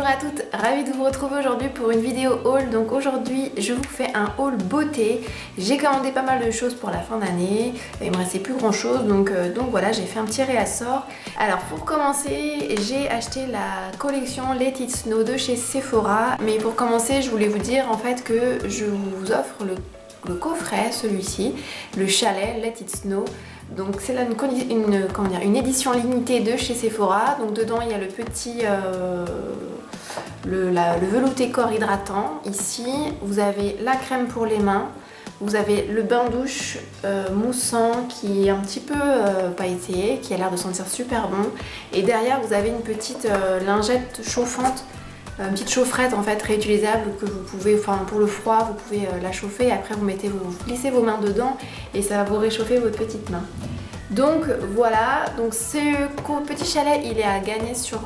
à toutes, ravie de vous retrouver aujourd'hui pour une vidéo haul. Donc aujourd'hui je vous fais un haul beauté. J'ai commandé pas mal de choses pour la fin d'année, il me restait plus grand chose donc voilà, j'ai fait un petit réassort. Alors pour commencer, j'ai acheté la collection Let It Snow de chez Sephora. Mais pour commencer, je voulais vous dire en fait que je vous offre le coffret, celui-ci, le chalet Let It Snow. Donc c'est là une édition limitée de chez Sephora. Donc dedans il y a le petit le velouté corps hydratant. Ici vous avez la crème pour les mains, vous avez le bain douche moussant qui est un petit peu pailleté, qui a l'air de sentir super bon. Et derrière vous avez une petite lingette chauffante, une petite chaufferette en fait réutilisable que vous pouvez, enfin pour le froid, vous pouvez la chauffer et après vous glissez vos mains dedans et ça va vous réchauffer votre petite main. Donc voilà, donc ce petit chalet il est à gagner sur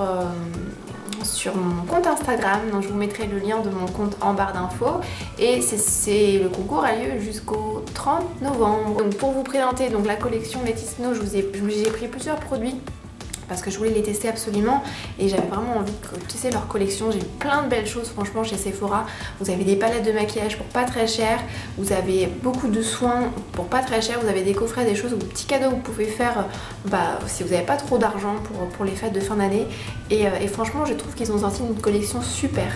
mon compte Instagram, donc je vous mettrai le lien de mon compte en barre d'infos et le concours a lieu jusqu'au 30 novembre. Donc pour vous présenter donc la collection Let It Snow, j'ai pris plusieurs produits parce que je voulais les tester absolument et j'avais vraiment envie de tester leur collection. J'ai eu plein de belles choses franchement chez Sephora. Vous avez des palettes de maquillage pour pas très cher, vous avez beaucoup de soins pour pas très cher, vous avez des coffrets, des choses, des petits cadeaux que vous pouvez faire si vous n'avez pas trop d'argent pour les fêtes de fin d'année et franchement je trouve qu'ils ont sorti une collection super.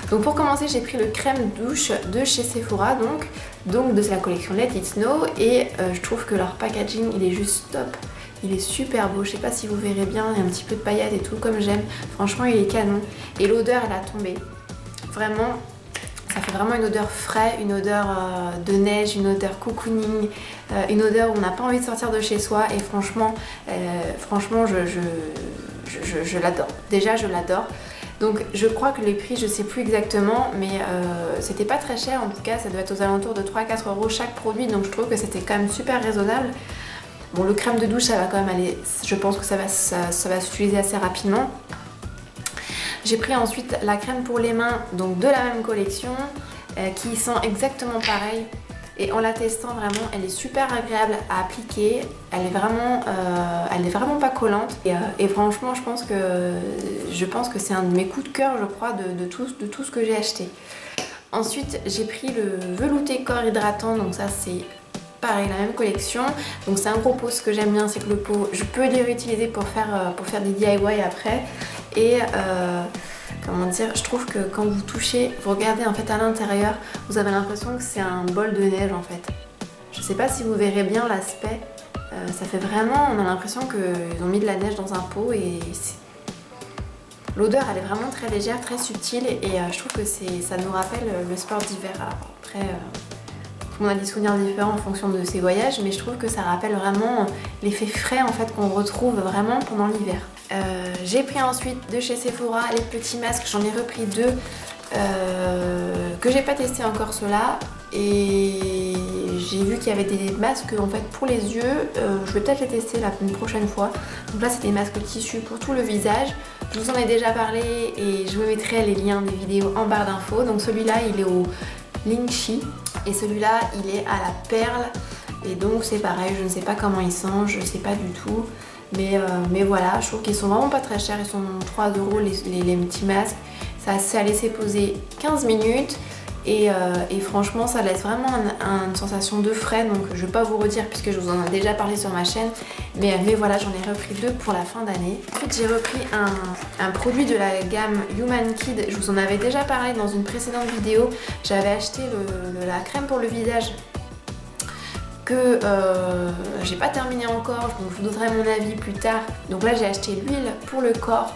Donc pour commencer j'ai pris le crème douche de chez Sephora donc de la collection Let It Snow et je trouve que leur packaging il est juste top. Il est super beau, je sais pas si vous verrez bien, il y a un petit peu de paillettes et tout comme j'aime. Franchement il est canon et l'odeur elle a tombé. Vraiment, ça fait vraiment une odeur frais, une odeur de neige, une odeur cocooning, une odeur où on n'a pas envie de sortir de chez soi et franchement, je l'adore. Déjà je l'adore. Donc je crois que les prix je sais plus exactement mais c'était pas très cher en tout cas, ça doit être aux alentours de 3-4 € chaque produit donc je trouve que c'était quand même super raisonnable. Bon, le crème de douche, ça va quand même aller, je pense que ça va s'utiliser assez rapidement. J'ai pris ensuite la crème pour les mains, donc de la même collection, qui sent exactement pareil. Et en la testant, vraiment, elle est super agréable à appliquer. Elle est vraiment pas collante. Et franchement, je pense que c'est un de mes coups de cœur, je crois, de tout ce que j'ai acheté. Ensuite, j'ai pris le velouté corps hydratant, donc ça c'est pareil, la même collection. Donc c'est un gros pot, ce que j'aime bien c'est que le pot, je peux les réutiliser pour faire des DIY après. Et comment dire, je trouve que quand vous touchez, vous regardez en fait à l'intérieur, vous avez l'impression que c'est un bol de neige en fait. Je sais pas si vous verrez bien l'aspect, ça fait vraiment, on a l'impression qu'ils ont mis de la neige dans un pot et l'odeur elle est vraiment très légère, très subtile et je trouve que ça nous rappelle le sport d'hiver. Alors après, on a des souvenirs différents en fonction de ces voyages, mais je trouve que ça rappelle vraiment l'effet frais en fait qu'on retrouve vraiment pendant l'hiver. J'ai pris ensuite de chez Sephora les petits masques, j'en ai repris deux que j'ai pas testé encore ceux-là et j'ai vu qu'il y avait des masques en fait pour les yeux, je vais peut-être les tester une prochaine fois. Donc là c'est des masques tissu pour tout le visage, je vous en ai déjà parlé et je vous mettrai les liens des vidéos en barre d'infos. Donc celui-là il est au Lychee et celui-là il est à la perle et donc c'est pareil, je ne sais pas comment il sent, je ne sais pas du tout mais voilà, je trouve qu'ils sont vraiment pas très chers, ils sont 3 € les petits masques, ça a laissé poser 15 minutes et franchement ça laisse vraiment une sensation de frais donc je vais pas vous redire puisque je vous en ai déjà parlé sur ma chaîne mais voilà, j'en ai repris deux pour la fin d'année. Ensuite j'ai repris un produit de la gamme Human Kid, je vous en avais déjà parlé dans une précédente vidéo. J'avais acheté la crème pour le visage que j'ai pas terminé encore, donc je vous donnerai mon avis plus tard. Donc là j'ai acheté l'huile pour le corps,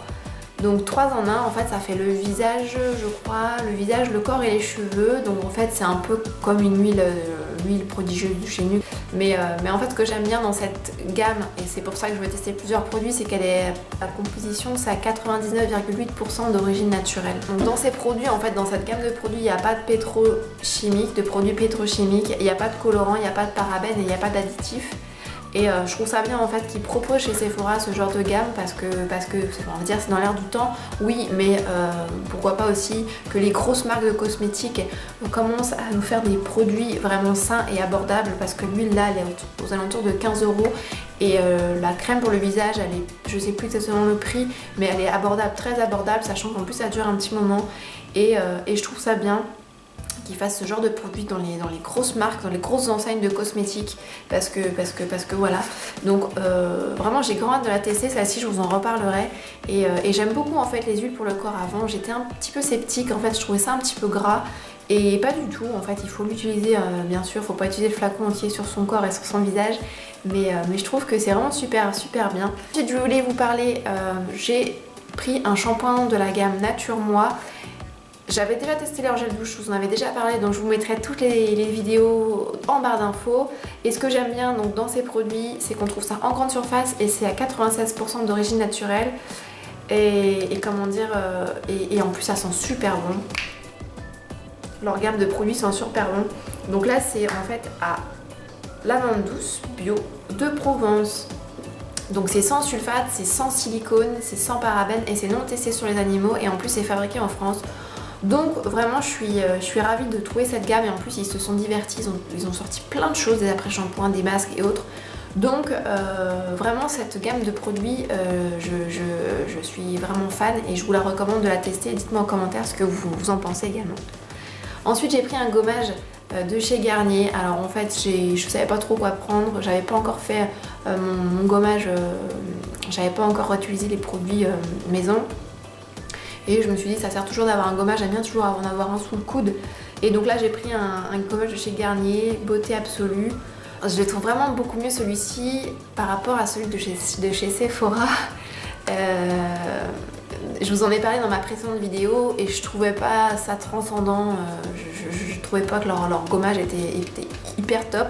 donc 3 en 1 en fait, ça fait le visage je crois, le visage, le corps et les cheveux. Donc en fait c'est un peu comme une huile prodigieuse de chez Nude mais en fait ce que j'aime bien dans cette gamme et c'est pour ça que je vais tester plusieurs produits, c'est qu'elle est, la composition c'est à 99,8% d'origine naturelle. Donc dans ces produits en fait, dans cette gamme de produits il n'y a pas de produits pétrochimiques, il n'y a pas de colorants, il n'y a pas de parabènes et il n'y a pas d'additifs. Et je trouve ça bien en fait qu'ils proposent chez Sephora ce genre de gamme parce que on va dire c'est dans l'air du temps, oui, mais pourquoi pas aussi que les grosses marques de cosmétiques commencent à nous faire des produits vraiment sains et abordables, parce que l'huile là elle est aux alentours de 15 € et la crème pour le visage elle est, je sais plus exactement le prix, mais elle est abordable, très abordable, sachant qu'en plus ça dure un petit moment et je trouve ça bien qu'ils fassent ce genre de produits dans les grosses marques, dans les grosses enseignes de cosmétiques, parce que voilà. Donc vraiment j'ai grand hâte de la tester, celle-ci je vous en reparlerai. Et j'aime beaucoup en fait les huiles pour le corps. Avant j'étais un petit peu sceptique, en fait je trouvais ça un petit peu gras. Et pas du tout, en fait il faut l'utiliser, bien sûr, faut pas utiliser le flacon entier sur son corps et sur son visage, mais je trouve que c'est vraiment super bien. Ensuite je voulais vous parler, j'ai pris un shampoing de la gamme Nature Moi. J'avais déjà testé leur gel douche, je vous en avais déjà parlé, donc je vous mettrai toutes les vidéos en barre d'infos. Et ce que j'aime bien donc dans ces produits, c'est qu'on trouve ça en grande surface et c'est à 96% d'origine naturelle. Et comment dire, et en plus ça sent super bon. Leur gamme de produits sent super bon. Donc là c'est en fait à l'amande douce bio de Provence. Donc c'est sans sulfate, c'est sans silicone, c'est sans parabènes et c'est non testé sur les animaux, et en plus c'est fabriqué en France. Donc vraiment je suis ravie de trouver cette gamme, et en plus ils se sont divertis, ils ont sorti plein de choses, des après-shampoings, des masques et autres. Donc vraiment cette gamme de produits, je suis vraiment fan et je vous la recommande de la tester. Dites-moi en commentaire ce que vous en pensez également. Ensuite j'ai pris un gommage de chez Garnier. Alors en fait je savais pas trop quoi prendre, j'avais pas encore fait mon gommage, j'avais pas encore utilisé les produits maison. Et je me suis dit ça sert toujours d'avoir un gommage, j'aime bien toujours en avoir un sous le coude. Et donc là j'ai pris un gommage de chez Garnier, beauté absolue. Je le trouve vraiment beaucoup mieux celui-ci par rapport à celui de chez Sephora. Je vous en ai parlé dans ma précédente vidéo et je trouvais pas ça transcendant, je trouvais pas que leur gommage était hyper top.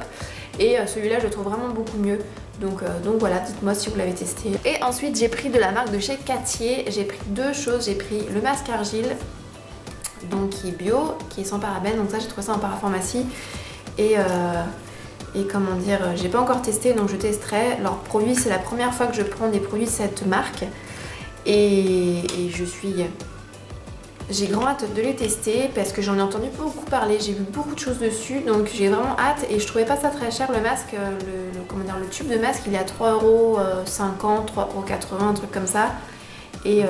Et celui-là je le trouve vraiment beaucoup mieux. Donc voilà, dites-moi si vous l'avez testé. Et ensuite j'ai pris de la marque de chez Cattier, j'ai pris deux choses. J'ai pris le masque argile, donc qui est bio, qui est sans parabènes, donc ça j'ai trouvé ça en parapharmacie. Et comment dire, j'ai pas encore testé, donc je testerai. Leurs produits, c'est la première fois que je prends des produits de cette marque. Et j'ai grand hâte de les tester parce que j'en ai entendu beaucoup parler, j'ai vu beaucoup de choses dessus, donc j'ai vraiment hâte. Et je trouvais pas ça très cher, le masque, le tube de masque il est à 3,50 €, 3,80 €, un truc comme ça. Et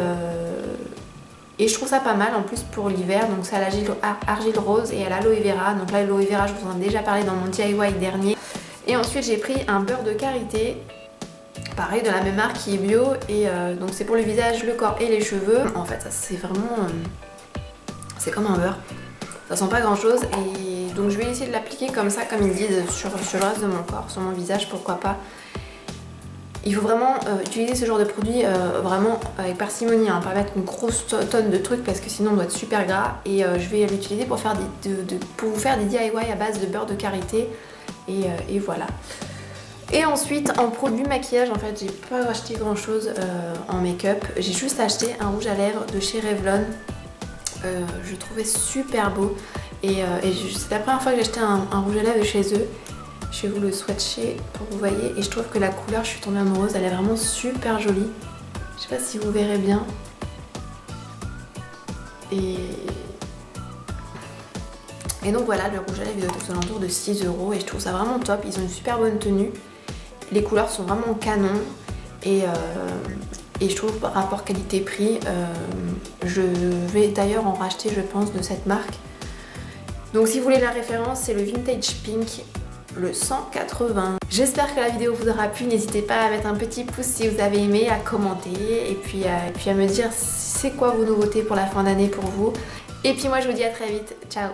je trouve ça pas mal en plus pour l'hiver. Donc c'est à l'argile rose et à l'aloe vera. Donc là l'aloe vera je vous en ai déjà parlé dans mon DIY dernier. Et ensuite j'ai pris un beurre de karité, pareil de la même marque qui est bio, et donc c'est pour le visage, le corps et les cheveux. En fait ça c'est vraiment, c'est comme un beurre, ça sent pas grand chose, et donc je vais essayer de l'appliquer comme ça, comme ils disent, sur le reste de mon corps, sur mon visage, pourquoi pas. Il faut vraiment utiliser ce genre de produit vraiment avec parcimonie, hein, pas mettre une grosse tonne de trucs parce que sinon on doit être super gras. Et je vais l'utiliser pour vous faire des DIY à base de beurre de karité, et voilà. Et ensuite en produit maquillage, en fait j'ai pas acheté grand chose en make-up, j'ai juste acheté un rouge à lèvres de chez Revlon. Je le trouvais super beau, et c'est la première fois que j'ai acheté un rouge à lèvres de chez eux. Je vais vous le swatcher pour que vous voyez, et je trouve que la couleur, je suis tombée amoureuse, elle est vraiment super jolie. Je sais pas si vous verrez bien. Et donc voilà, le rouge à lèvres est aux alentours de 6 € et je trouve ça vraiment top. Ils ont une super bonne tenue, les couleurs sont vraiment canon, et je trouve par rapport qualité-prix, je vais d'ailleurs en racheter je pense de cette marque. Donc si vous voulez la référence, c'est le Vintage Pink, le 180. J'espère que la vidéo vous aura plu, n'hésitez pas à mettre un petit pouce si vous avez aimé, à commenter, et puis à me dire c'est quoi vos nouveautés pour la fin d'année pour vous. Et puis moi je vous dis à très vite, ciao.